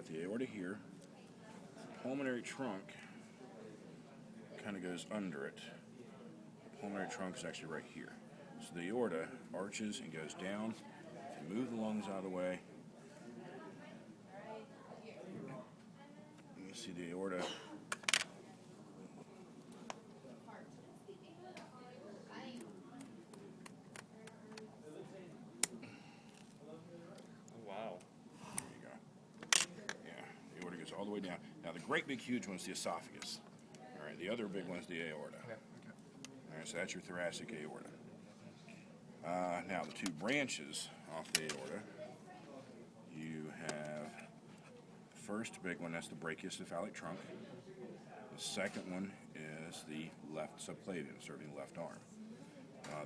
got the aorta here. The pulmonary trunk kind of goes under it. The pulmonary trunk is actually right here. So the aorta arches and goes down. If you move the lungs out of the way, you see the aorta. Wow. There you go. Yeah, the aorta goes all the way down. Now the great big huge one is the esophagus. All right, the other big one is the aorta. Okay. All right, so that's your thoracic aorta. Now the two branches off the aorta, you have the first big one, that's the brachiocephalic trunk. The second one is the left subclavian, serving the left arm.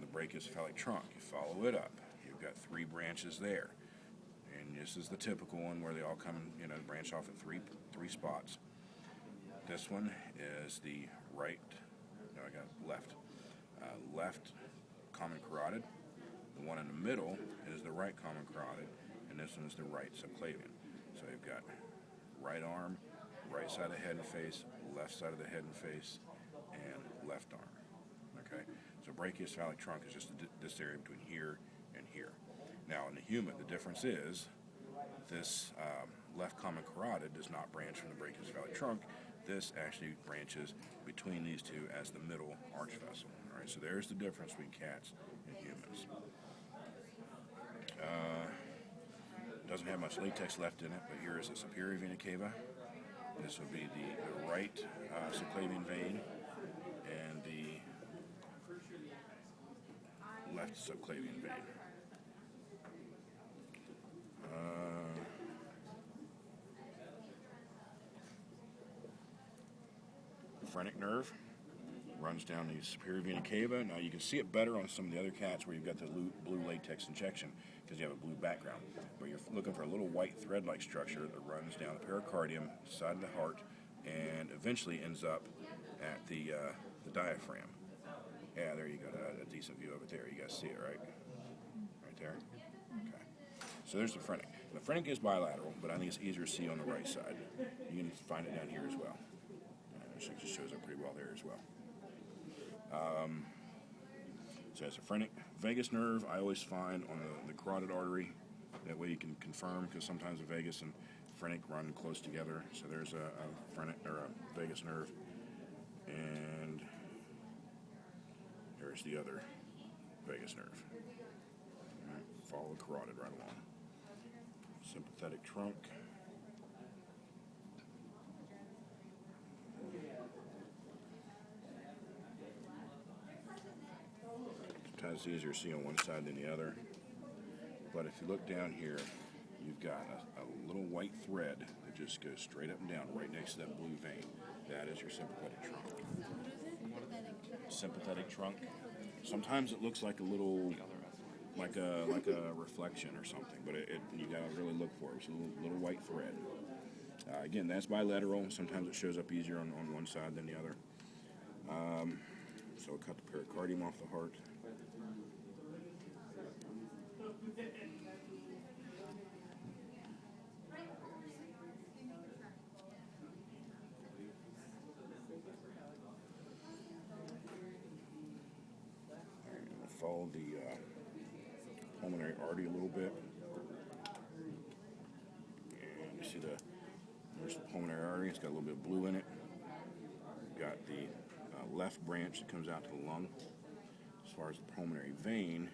The brachiocephalic trunk, you follow it up. You've got three branches there. And this is the typical one where they all come, branch off at three spots. This one is the right, no, I got left. Left common carotid. The one in the middle is the right common carotid, and this one is the right subclavian. So you've got right arm, right side of the head and face, left side of the head and face, and left arm. Okay? So brachiocephalic trunk is just this area between here and here. Now in the human, the difference is this left common carotid does not branch from the brachiocephalic trunk. This actually branches between these two as the middle arch vessel. All right, so there's the difference between cats and humans. Doesn't have much latex left in it, but here is the superior vena cava. This would be the right subclavian vein and the left subclavian vein. The phrenic nerve runs down the superior vena cava. Now you can see it better on some of the other cats where you've got the blue latex injection because you have a blue background. But you're looking for a little white thread-like structure that runs down the pericardium, side of the heart, and eventually ends up at the diaphragm. Yeah, there you go. A decent view of it there. You guys see it, right? Right there? Okay. So there's the phrenic. The phrenic is bilateral, but I think it's easier to see on the right side. You can find it down here as well. It just shows up pretty well there as well. So that's a phrenic. Vagus nerve, I always find on the carotid artery. That way you can confirm, because sometimes the vagus and phrenic run close together. So there's a phrenic or a vagus nerve, and there's the other vagus nerve. All right, follow the carotid right along. Sympathetic trunk. Sometimes it's easier to see on one side than the other. But if you look down here, you've got a little white thread that just goes straight up and down right next to that blue vein. That is your sympathetic trunk. Sympathetic trunk. Sometimes it looks like a little, like a reflection or something, but you gotta really look for it. It's a little white thread. Again, that's bilateral. Sometimes it shows up easier on one side than the other. So we'll cut the pericardium off the heart. Follow the pulmonary artery a little bit. And you see there's the pulmonary artery. It's got a little bit of blue in it. We've got the left branch that comes out to the lung. As far as the pulmonary vein,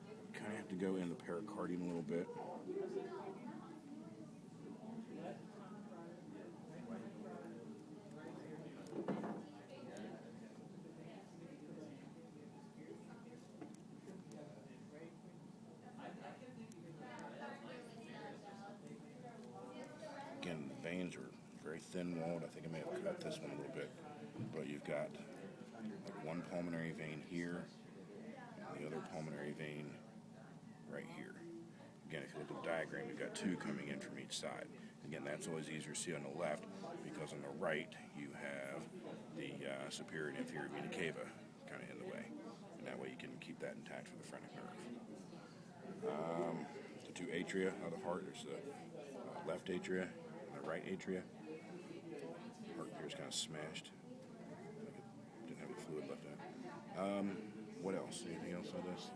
you kind of have to go in the pericardium a little bit. Again, the veins are very thin-walled. I think I may have cut this one a little bit. But you've got like one pulmonary vein here, and the other pulmonary vein right here. Again, if you look at the diagram, you've got two coming in from each side. Again, that's always easier to see on the left because on the right you have the superior and inferior vena cava kind of in the way. And that way you can keep that intact for the phrenic nerve. The two atria of the heart, there's the left atria and right atria. Heart here's kind of smashed. Like it didn't have any fluid left in it. What else? Anything else on this?